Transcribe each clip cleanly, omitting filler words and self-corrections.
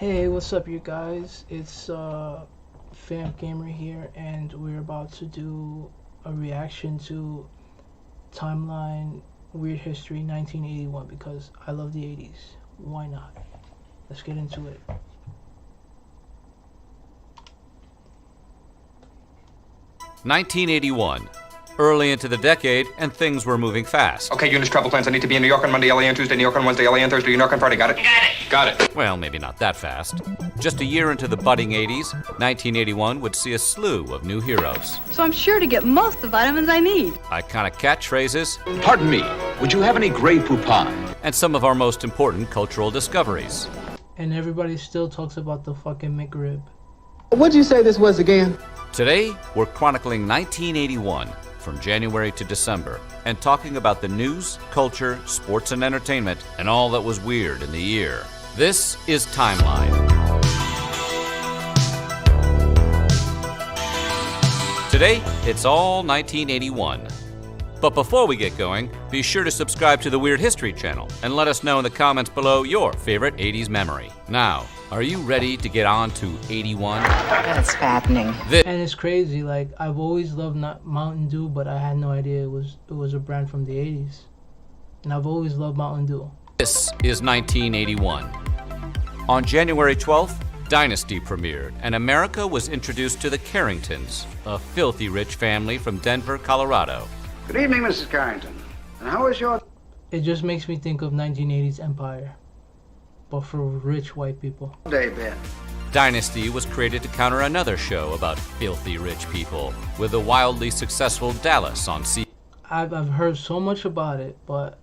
Hey, what's up, you guys? It's Vamp Gamer here, and we're about to do a reaction to Timeline Weird History 1981 because I love the 80s. Why not? Let's get into it. "1981. Early into the decade, and things were moving fast. Okay, units, travel plans. I need to be in New York on Monday, LA on Tuesday, New York on Wednesday, LA on Thursday, New York on Friday. Got it? Got it. Well, maybe not that fast. Just a year into the budding 80s, 1981 would see a slew of new heroes. So I'm sure to get most of the vitamins I need. Iconic catchphrases. Pardon me, would you have any Grey Poupon? And some of our most important cultural discoveries. And everybody still talks about the fucking McRib. What'd you say this was again? Today, we're chronicling 1981 from January to December and talking about the news, culture, sports, and entertainment, and all that was weird in the year. This is Timeline. Today, it's all 1981. But before we get going, be sure to subscribe to the Weird History channel and let us know in the comments below your favorite 80s memory. Now, are you ready to get on to 81? That's fattening. And it's crazy, like, I've always loved Mountain Dew, but I had no idea it was a brand from the 80s. And I've always loved Mountain Dew. This is 1981. On January 12th, Dynasty premiered, and America was introduced to the Carringtons, a filthy rich family from Denver, Colorado. Good evening, Mrs. Carrington. And how is your... It just makes me think of 1980s Empire, but for rich white people. day been? Dynasty was created to counter another show about filthy rich people, with the wildly successful Dallas on I've heard so much about it, but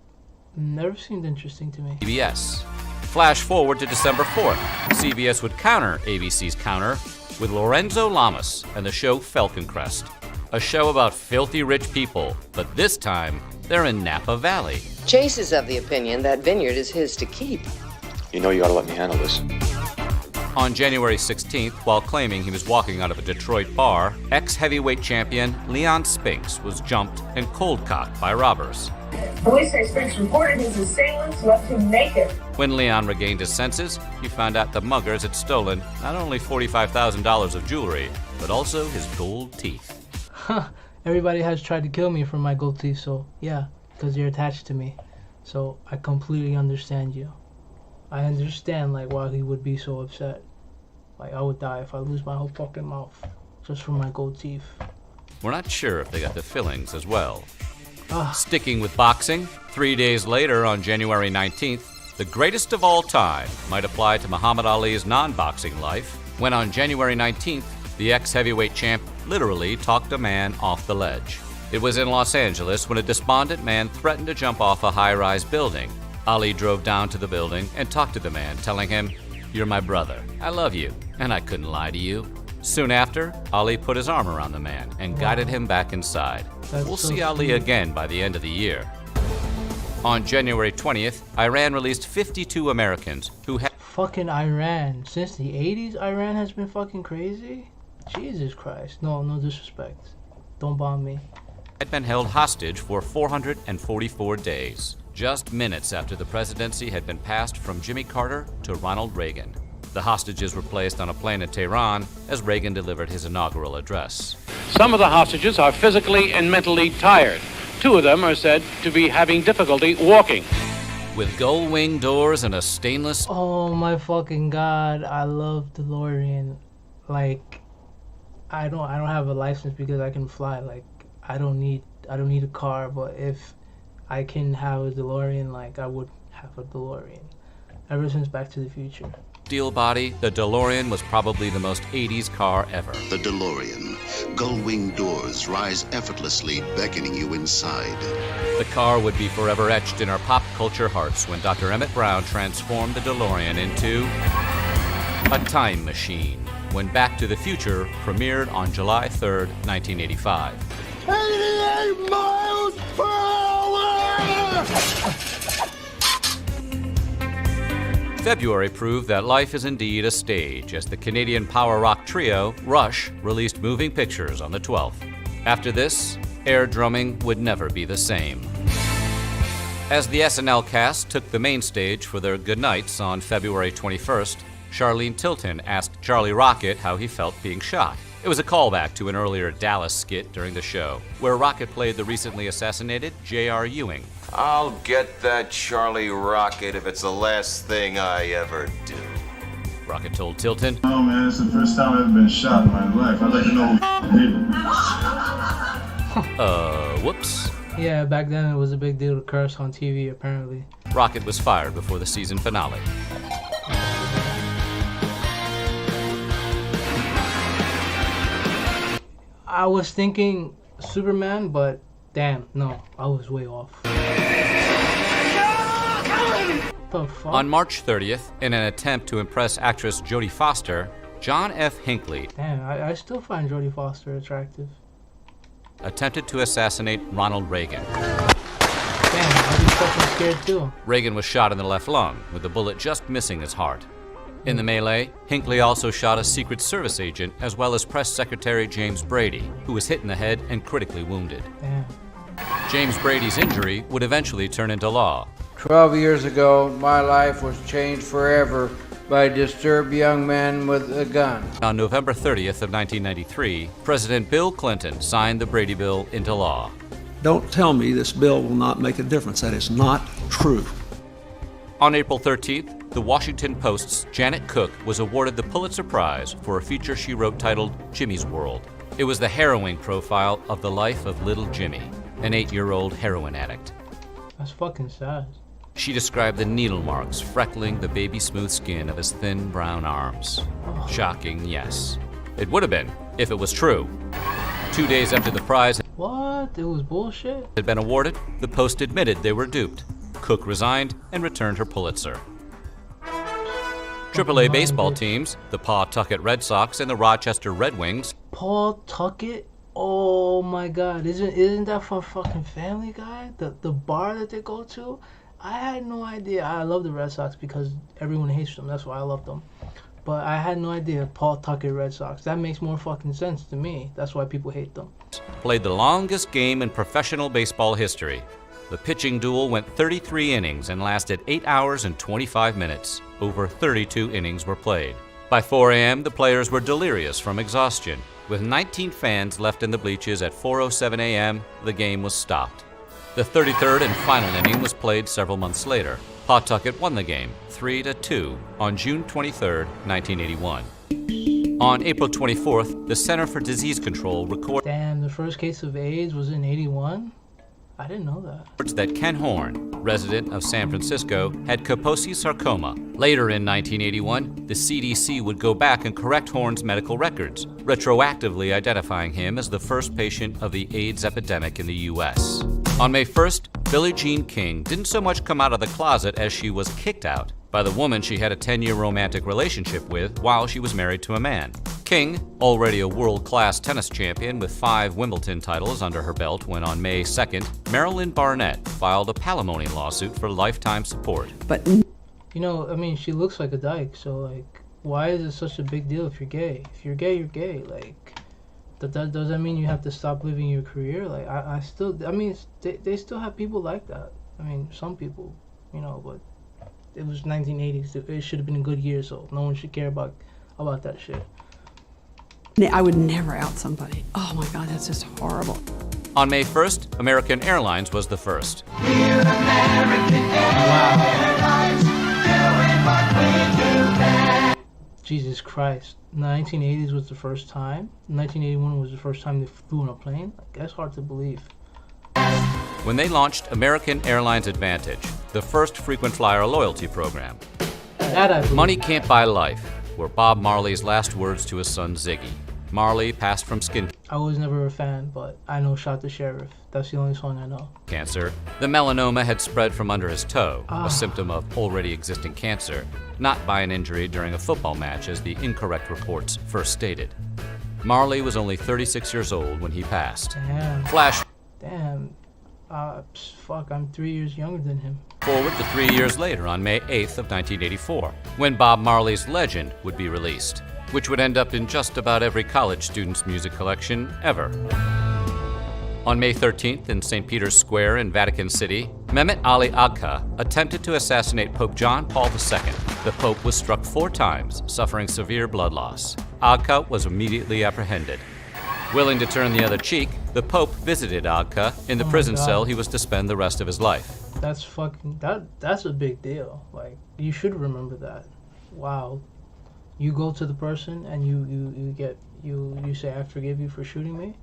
never seemed interesting to me. CBS. Flash forward to December 4th. CBS would counter ABC's counter with Lorenzo Lamas and the show Falcon Crest, a show about filthy rich people, but this time they're in Napa Valley. Chase is of the opinion that vineyard is his to keep. You know you ought to let me handle this. On January 16th, while claiming he was walking out of a Detroit bar, ex-heavyweight champion Leon Spinks was jumped and cold-cocked by robbers. Police say Spinks reported his assailants left him naked. When Leon regained his senses, he found out the muggers had stolen not only $45,000 of jewelry, but also his gold teeth. Everybody has tried to kill me for my gold teeth, so yeah, because you're attached to me. So I completely understand you. I understand, like, why he would be so upset. Like, I would die if I lose my whole fucking mouth just for my gold teeth. We're not sure if they got the fillings as well. Sticking with boxing, 3 days later on January 19th, the greatest of all time might apply to Muhammad Ali's non-boxing life, when on January 19th, the ex-heavyweight champ literally talked a man off the ledge. It was in Los Angeles when a despondent man threatened to jump off a high-rise building. Ali drove down to the building and talked to the man, telling him, "You're my brother. I love you, and I couldn't lie to you." Soon after, Ali put his arm around the man and guided him back inside. We'll see Ali again by the end of the year. On January 20th, Iran released 52 Americans who had... Fucking Iran. Since the 80s, Iran has been fucking crazy? Jesus Christ. No disrespect. Don't bomb me. ...had been held hostage for 444 days, just minutes after the presidency had been passed from Jimmy Carter to Ronald Reagan. The hostages were placed on a plane in Tehran as Reagan delivered his inaugural address. Some of the hostages are physically and mentally tired. 2 of them are said to be having difficulty walking. With gold wing doors and a stainless... Oh my fucking god, I love DeLorean. Like, I don't have a license because I can fly. Like, I don't need a car, but if I can have a DeLorean, like, I would have a DeLorean. Ever since Back to the Future. Steel body, the DeLorean was probably the most 80s car ever. The DeLorean. Gull-wing doors rise effortlessly, beckoning you inside. The car would be forever etched in our pop culture hearts when Dr. Emmett Brown transformed the DeLorean into a time machine when Back to the Future premiered on July 3rd, 1985. 88 miles per hour! February proved that life is indeed a stage as the Canadian power rock trio Rush released Moving Pictures on the 12th. After this, air drumming would never be the same. As the SNL cast took the main stage for their goodnights on February 21st, Charlene Tilton asked Charlie Rocket how he felt being shot. It was a callback to an earlier Dallas skit during the show, where Rocket played the recently assassinated J.R. Ewing. I'll get that Charlie Rocket if it's the last thing I ever do. Rocket told Tilton, "Oh man, it's the first time I've ever been shot in my life. I'd like to know who did it." Whoops. Yeah, back then it was a big deal to curse on TV, apparently. Rocket was fired before the season finale. I was thinking Superman, but damn, no, I was way off. The fuck? On March 30th, in an attempt to impress actress Jodie Foster, John F. Hinckley Damn, I still find Jodie Foster attractive. attempted to assassinate Ronald Reagan. Damn, I'd be fucking scared too. Reagan was shot in the left lung, with the bullet just missing his heart. In the melee, Hinckley also shot a Secret Service agent as well as Press Secretary James Brady, who was hit in the head and critically wounded. Damn. James Brady's injury would eventually turn into law. 12 years ago, my life was changed forever by a disturbed young man with a gun. On November 30th of 1993, President Bill Clinton signed the Brady Bill into law. Don't tell me this bill will not make a difference. That is not true. On April 13th, the Washington Post's Janet Cook was awarded the Pulitzer Prize for a feature she wrote titled Jimmy's World. It was the harrowing profile of the life of little Jimmy, an 8-year-old heroin addict. That's fucking sad. She described the needle marks freckling the baby smooth skin of his thin brown arms. Shocking, yes. It would have been, if it was true. 2 days after the prize What? It was bullshit? had been awarded, the Post admitted they were duped. Cook resigned and returned her Pulitzer. AAA baseball teams, the Pawtucket Red Sox and the Rochester Red Wings. Pawtucket? Oh my god, isn't that from fucking Family Guy? The bar that they go to? I had no idea. I love the Red Sox because everyone hates them. That's why I love them. But I had no idea Pawtucket Red Sox. That makes more fucking sense to me. That's why people hate them. Played the longest game in professional baseball history. The pitching duel went 33 innings and lasted 8 hours and 25 minutes. Over 32 innings were played. By 4 a.m., the players were delirious from exhaustion. With 19 fans left in the bleachers at 4:07 a.m., the game was stopped. The 33rd and final inning was played several months later. Pawtucket won the game 3-2 on June 23, 1981. On April 24th, the Center for Disease Control recorded Damn, the first case of AIDS was in 81? I didn't know that. That Ken Horn, resident of San Francisco, had Kaposi sarcoma. Later in 1981, the CDC would go back and correct Horn's medical records, retroactively identifying him as the first patient of the AIDS epidemic in the U.S. On May 1st, Billie Jean King didn't so much come out of the closet as she was kicked out by the woman she had a 10-year romantic relationship with while she was married to a man. King, already a world-class tennis champion with 5 Wimbledon titles under her belt when on May 2nd, Marilyn Barnett filed a palimony lawsuit for lifetime support. But you know, I mean, she looks like a dyke, so like, why is it such a big deal if you're gay? If you're gay, you're gay. Like, does that mean you have to stop living your career? Like, I mean, they still have people like that. I mean, some people, you know, but it was 1980s. It should have been a good year, so no one should care about that shit. I would never out somebody. Oh my God, that's just horrible. On May 1st, American Airlines was the first. We're American Airlines, doing what we do best. Jesus Christ. 1980s was the first time. 1981 was the first time they flew on a plane. Like, that's hard to believe. When they launched American Airlines Advantage, the first frequent flyer loyalty program. Money Can't Buy Life were Bob Marley's last words to his son Ziggy. Marley passed from skin I was never a fan, but I know Shot the Sheriff. That's the only song I know. cancer. The melanoma had spread from under his toe, a symptom of already existing cancer, not by an injury during a football match as the incorrect reports first stated. Marley was only 36 years old when he passed. Damn. Flash Damn. Fuck, I'm 3 years younger than him. forward to 3 years later on May 8th of 1984, when Bob Marley's Legend would be released, which would end up in just about every college student's music collection ever. On May 13th in St. Peter's Square in Vatican City, Mehmet Ali Agca attempted to assassinate Pope John Paul II. The Pope was struck 4 times, suffering severe blood loss. Agca was immediately apprehended. Willing to turn the other cheek, the Pope visited Agca in the prison cell he was to spend the rest of his life. That's fucking, that's a big deal. Like, you should remember that. Wow. You go to the person and you say, I forgive you for shooting me?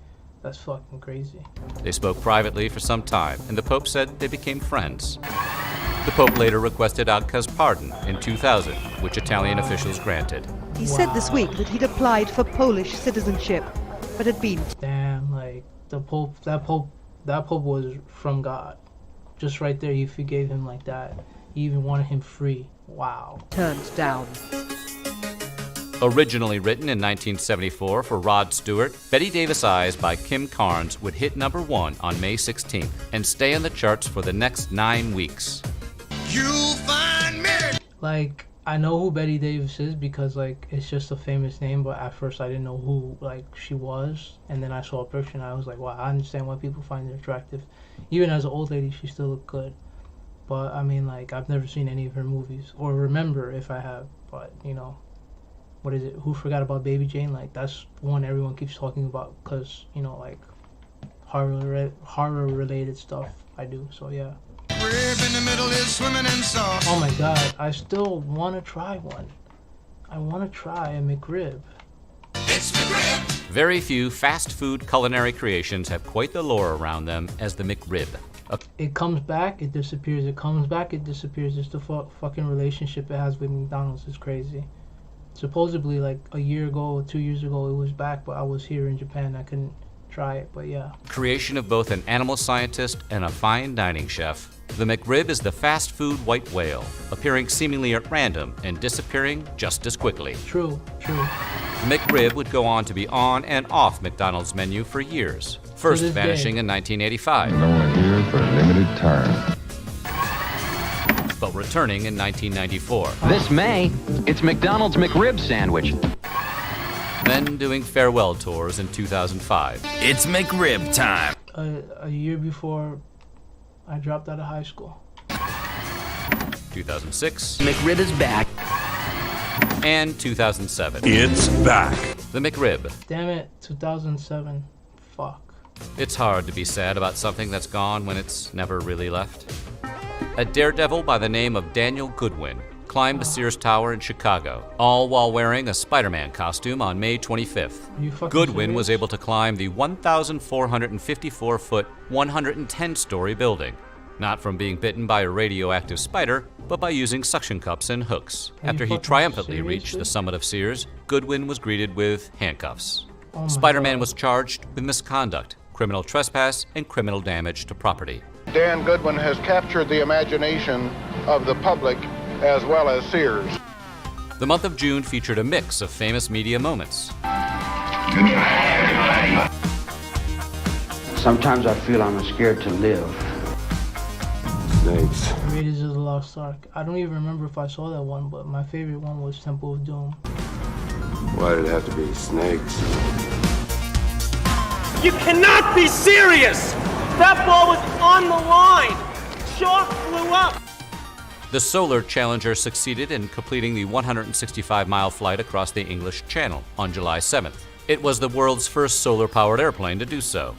That's fucking crazy. They spoke privately for some time, and the Pope said they became friends. The Pope later requested Agca's pardon in 2000, which Italian officials granted. He said this week that he'd applied for Polish citizenship, but had been... Damn, like, that Pope was from God. Just right there, you forgave him like that. You even wanted him free. Wow. Turned down. Originally written in 1974 for Rod Stewart, Betty Davis Eyes by Kim Carnes would hit #1 on May 16th and stay on the charts for the next 9 weeks. You'll find me. Like, I know who Betty Davis is because, like, it's just a famous name, but at first I didn't know who, like, she was. And then I saw a picture and I was like, wow, I understand why people find her attractive. Even as an old lady, she still looked good. But, I mean, like, I've never seen any of her movies. Or remember if I have, but, you know. What is it? Who Forgot About Baby Jane? Like, that's one everyone keeps talking about because, you know, like, horror-related stuff I do, so yeah. Rib in the middle is swimming in sauce. Oh my god, I still want to try one. I want to try a McRib. It's McRib! Very few fast food culinary creations have quite the lore around them as the McRib. It comes back, it disappears. It comes back, it disappears. Just the fucking relationship it has with McDonald's is crazy. Supposedly, like, a year ago or 2 years ago, it was back, but I was here in Japan. I couldn't try it, but yeah. Creation of both an animal scientist and a fine dining chef, the McRib is the fast food white whale, appearing seemingly at random and disappearing just as quickly. True. The McRib would go on to be on and off McDonald's menu for years, first vanishing in 1985. Only here for a limited time. But returning in 1994. This May, it's McDonald's McRib sandwich. Then doing farewell tours in 2005. It's McRib time. A year before I dropped out of high school. 2006. McRib is back. And 2007. It's back. The McRib. Damn it, 2007. Fuck. It's hard to be sad about something that's gone when it's never really left. A daredevil by the name of Daniel Goodwin climbed the Sears Tower in Chicago, all while wearing a Spider-Man costume on May 25th. Goodwin was able to climb the 1,454-foot, 110-story building, not from being bitten by a radioactive spider, but by using suction cups and hooks. After he triumphantly reached the summit of Sears, Goodwin was greeted with handcuffs. Spider-Man was charged with misconduct, criminal trespass, and criminal damage to property. Dan Goodwin has captured the imagination of the public as well as Sears. The month of June featured a mix of famous media moments. Sometimes I feel I'm scared to live. Snakes. Raiders of the Lost Ark. I don't even remember if I saw that one, but my favorite one was Temple of Doom. Why did it have to be snakes? You cannot be serious! That ball was on the line! Chalk flew up! The Solar Challenger succeeded in completing the 165-mile flight across the English Channel on July 7th. It was the world's first solar-powered airplane to do so.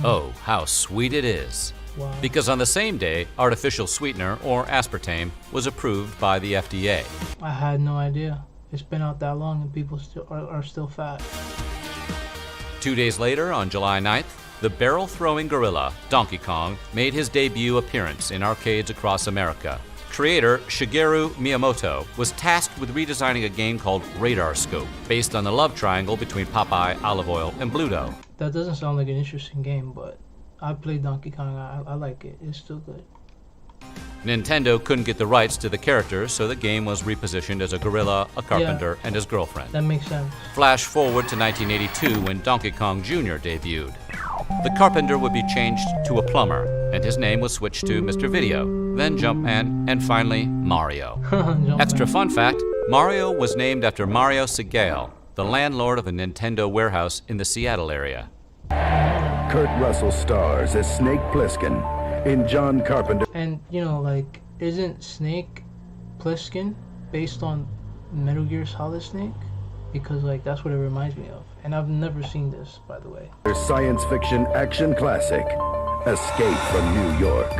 Oh, how sweet it is. Wow. Because on the same day, artificial sweetener, or aspartame, was approved by the FDA. I had no idea. It's been out that long and people are still fat. 2 days later, on July 9th, the barrel-throwing gorilla, Donkey Kong, made his debut appearance in arcades across America. Creator Shigeru Miyamoto was tasked with redesigning a game called Radar Scope, based on the love triangle between Popeye, Olive Oyl, and Bluto. That doesn't sound like an interesting game, but I played Donkey Kong. I like it. It's still good. Nintendo couldn't get the rights to the characters, so the game was repositioned as a gorilla, a carpenter, and his girlfriend. That makes sense. Flash forward to 1982 when Donkey Kong Jr. debuted. The carpenter would be changed to a plumber, and his name was switched to Mr. Video, then Jumpman, and finally Mario. Extra fun fact, Mario was named after Mario Segale, the landlord of a Nintendo warehouse in the Seattle area. Kurt Russell stars as Snake Plissken in John Carpenter. And, you know, like, isn't Snake Plissken based on Metal Gear Solid Snake? Because, like, that's what it reminds me of. And I've never seen this, by the way. Science fiction action classic, Escape from New York.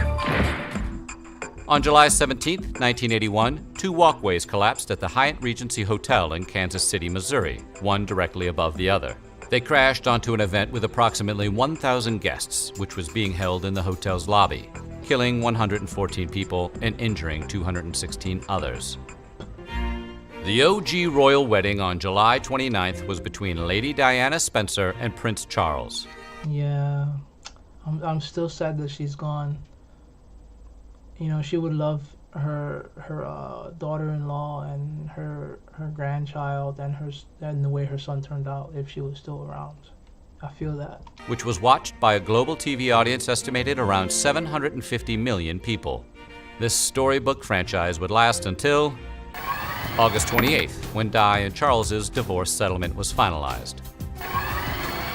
On July 17, 1981, two walkways collapsed at the Hyatt Regency Hotel in Kansas City, Missouri, one directly above the other. They crashed onto an event with approximately 1,000 guests, which was being held in the hotel's lobby, killing 114 people and injuring 216 others. The OG royal wedding on July 29th was between Lady Diana Spencer and Prince Charles. Yeah, I'm still sad that she's gone. You know, she would love her daughter-in-law and her grandchild and the way her son turned out if she was still around. I feel that. Which was watched by a global TV audience estimated around 750 million people. This storybook franchise would last until August 28th, when Di and Charles's divorce settlement was finalized.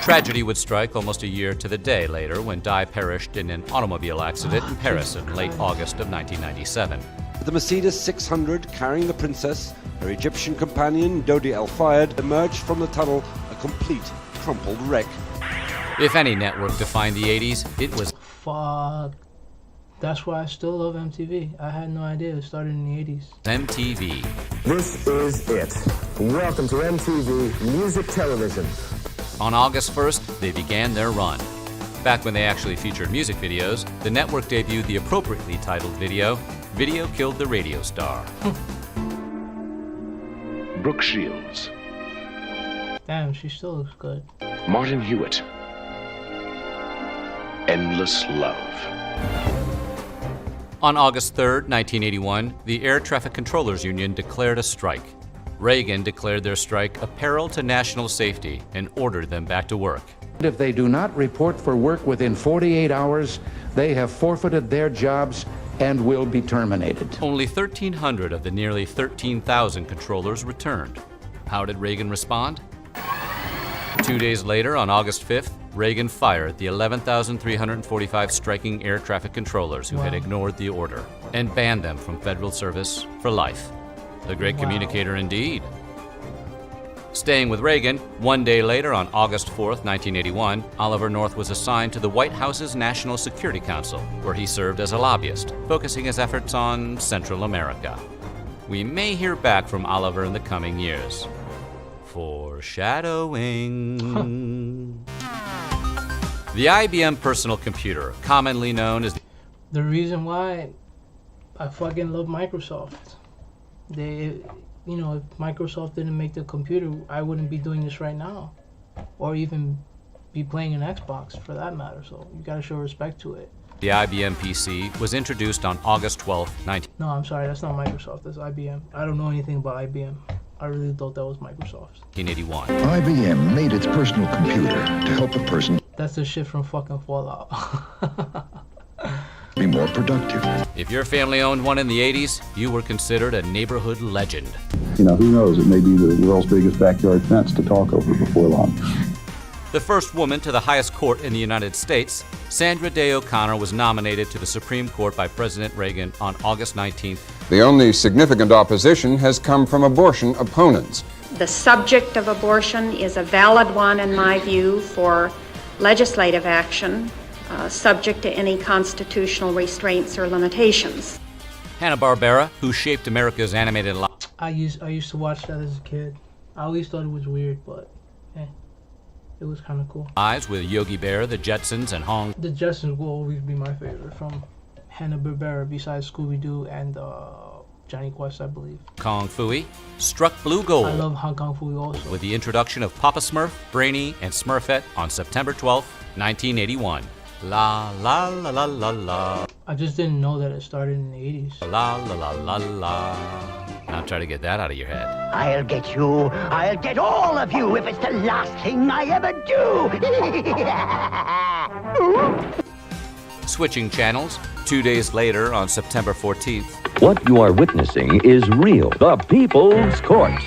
Tragedy would strike almost a year to the day later when Di perished in an automobile accident in Paris in late August of 1997. The Mercedes 600 carrying the princess, her Egyptian companion Dodi El-Fayed, emerged from the tunnel a complete crumpled wreck. If any network defined the 80s, it was... Fuck. That's why I still love MTV. I had no idea it started in the 80s. MTV. This is it. Welcome to MTV Music Television. On August 1st, they began their run. Back when they actually featured music videos, the network debuted the appropriately titled video, Video Killed the Radio Star. Brooke Shields. Damn, she still looks good. Martin Hewitt. Endless Love. On August 3rd, 1981, the Air Traffic Controllers Union declared a strike. Reagan declared their strike a peril to national safety and ordered them back to work. If they do not report for work within 48 hours, they have forfeited their jobs and will be terminated. Only 1,300 of the nearly 13,000 controllers returned. How did Reagan respond? 2 days later, on August 5th, Reagan fired the 11,345 striking air traffic controllers who had ignored the order and banned them from federal service for life. The great communicator indeed. Staying with Reagan, 1 day later on August 4th, 1981, Oliver North was assigned to the White House's National Security Council, where he served as a lobbyist, focusing his efforts on Central America. We may hear back from Oliver in the coming years. Foreshadowing. The IBM Personal Computer, commonly known as the reason why I fucking love Microsoft. You know, if Microsoft didn't make the computer, I wouldn't be doing this right now, or even be playing an Xbox for that matter. So you gotta show respect to it. The IBM PC was introduced on August 12th, No, I'm sorry, that's not Microsoft. That's IBM. I don't know anything about IBM. I really thought that was Microsoft. 1981. IBM made its personal computer to help a person. That's the shit from fucking Fallout. Be more productive. If your family owned one in the 80s, you were considered a neighborhood legend. You know, who knows? It may be the world's biggest backyard fence to talk over before long. The first woman to the highest court in the United States, Sandra Day O'Connor was nominated to the Supreme Court by President Reagan on August 19th. The only significant opposition has come from abortion opponents. The subject of abortion is a valid one, in my view, for legislative action, subject to any constitutional restraints or limitations. Hanna-Barbera, who shaped America's animated life. I used to watch that as a kid. I always thought it was weird, but it was kind of cool. Eyes with Yogi Bear, the Jetsons, and Hong. The Jetsons will always be my favorite from Hanna-Barbera, besides Scooby-Doo and Johnny Quest, I believe. Kung Fu struck blue gold. I love Hong Kong Fu also. With the introduction of Papa Smurf, Brainy, and Smurfette on September 12th, 1981. La la la la la la. I just didn't know that it started in the 80s. La la la la la. Now try to get that out of your head. I'll get you. I'll get all of you if it's the last thing I ever do. Switching channels, 2 days later on September 14th. What you are witnessing is real. The People's Court.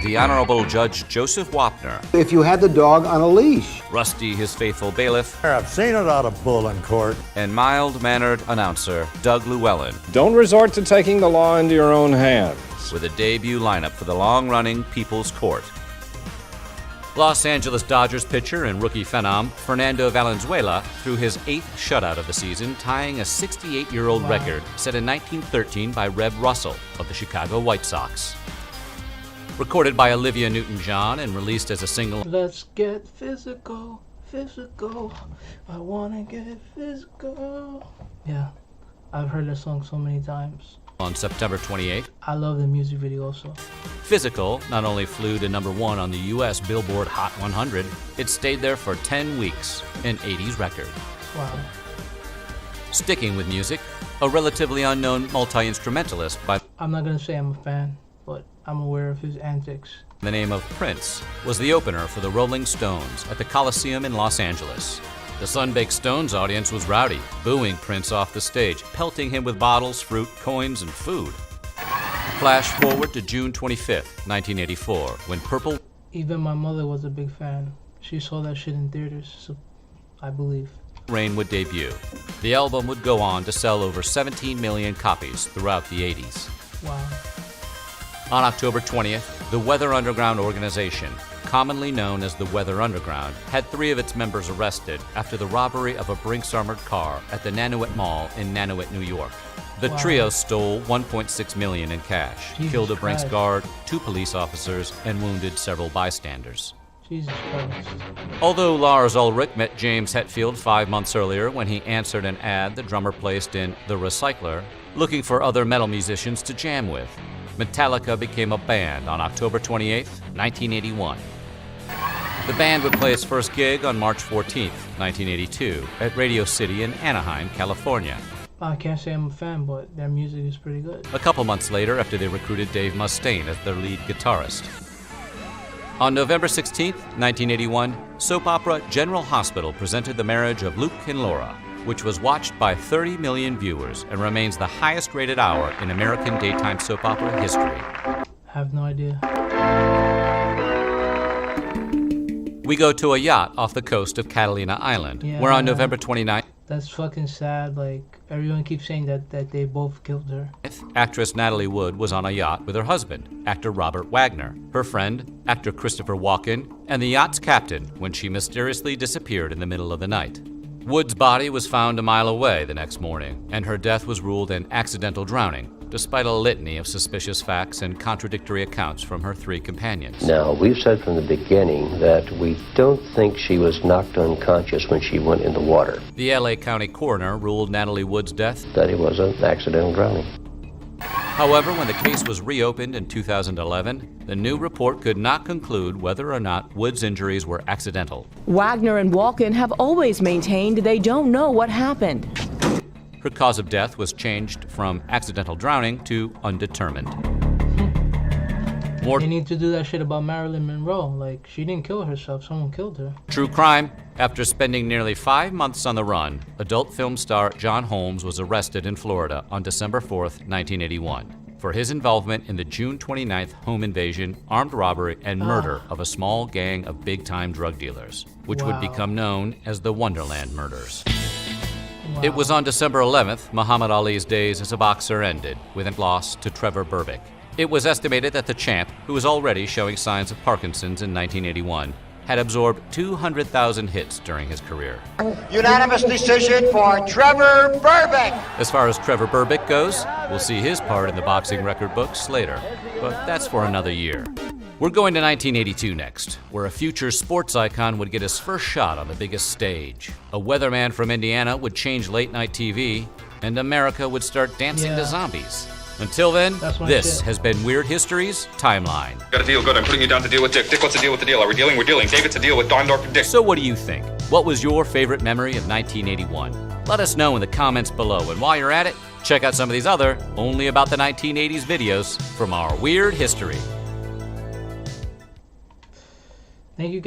the Honorable Judge Joseph Wapner. If you had the dog on a leash. Rusty, his faithful bailiff. I've seen it out of bull in court. And mild-mannered announcer Doug Llewellyn. Don't resort to taking the law into your own hands. With a debut lineup for the long-running People's Court. Los Angeles Dodgers pitcher and rookie phenom Fernando Valenzuela threw his 8th shutout of the season, tying a 68-year-old record set in 1913 by Reb Russell of the Chicago White Sox. Recorded by Olivia Newton-John and released as a single. Let's get physical, physical. I wanna get physical. Yeah, I've heard that song so many times. On September 28th. I love the music video also. Physical not only flew to #1 on the US Billboard Hot 100, it stayed there for 10 weeks, an 80s record. Wow. Sticking with music, a relatively unknown multi-instrumentalist by I'm not gonna say I'm a fan, but I'm aware of his antics. the name of Prince was the opener for the Rolling Stones at the Coliseum in Los Angeles. The Sun-Baked Stones audience was rowdy, booing Prince off the stage, pelting him with bottles, fruit, coins, and food. Flash forward to June 25th, 1984, when Purple... Even my mother was a big fan. She saw that shit in theaters, so I believe. Rain would debut. The album would go on to sell over 17 million copies throughout the 80s. Wow. On October 20th, the Weather Underground organization, commonly known as the Weather Underground, had 3 of its members arrested after the robbery of a Brinks armored car at the Nanuet Mall in Nanuet, New York. The trio stole $1.6 million in cash, killed a Brinks guard, 2 police officers, and wounded several bystanders. Jesus Christ. Although Lars Ulrich met James Hetfield 5 months earlier when he answered an ad the drummer placed in The Recycler, looking for other metal musicians to jam with, Metallica became a band on October 28, 1981. The band would play its first gig on March 14, 1982, at Radio City in Anaheim, California. I can't say I'm a fan, but their music is pretty good. A couple months later, after they recruited Dave Mustaine as their lead guitarist. On November 16, 1981, soap opera General Hospital presented the marriage of Luke and Laura, which was watched by 30 million viewers and remains the highest-rated hour in American daytime soap opera history. Have no idea. We go to a yacht off the coast of Catalina Island, where on November 29th, that's fucking sad. Like, everyone keeps saying that they both killed her. Actress Natalie Wood was on a yacht with her husband, actor Robert Wagner, her friend, actor Christopher Walken, and the yacht's captain when she mysteriously disappeared in the middle of the night. Wood's body was found a mile away the next morning, and her death was ruled an accidental drowning, despite a litany of suspicious facts and contradictory accounts from her 3 companions. Now, we've said from the beginning that we don't think she was knocked unconscious when she went in the water. The LA County coroner ruled Natalie Wood's death that it was an accidental drowning. However, when the case was reopened in 2011, the new report could not conclude whether or not Wood's injuries were accidental. Wagner and Walken have always maintained they don't know what happened. Her cause of death was changed from accidental drowning to undetermined. They need to do that shit about Marilyn Monroe. Like, she didn't kill herself, someone killed her. True crime. After spending nearly 5 months on the run, adult film star John Holmes was arrested in Florida on December 4th, 1981, for his involvement in the June 29th home invasion, armed robbery, and murder of a small gang of big-time drug dealers, which would become known as the Wonderland Murders. It was on December 11th, Muhammad Ali's days as a boxer ended with a loss to Trevor Berbick. It was estimated that the champ, who was already showing signs of Parkinson's in 1981, had absorbed 200,000 hits during his career. Unanimous decision for Trevor Berbick. As far as Trevor Berbick goes, we'll see his part in the boxing record books later, but that's for another year. We're going to 1982 next, where a future sports icon would get his first shot on the biggest stage. A weatherman from Indiana would change late-night TV, and America would start dancing to zombies. Until then, this has been Weird History's Timeline. Got a deal, good. I'm putting you down to deal with Dick. Dick, what's the deal with the deal? Are we dealing? We're dealing. David's a deal with Don Dork and Dick. So what do you think? What was your favorite memory of 1981? Let us know in the comments below. And while you're at it, check out some of these other only about the 1980s videos from our Weird History. Thank you guys.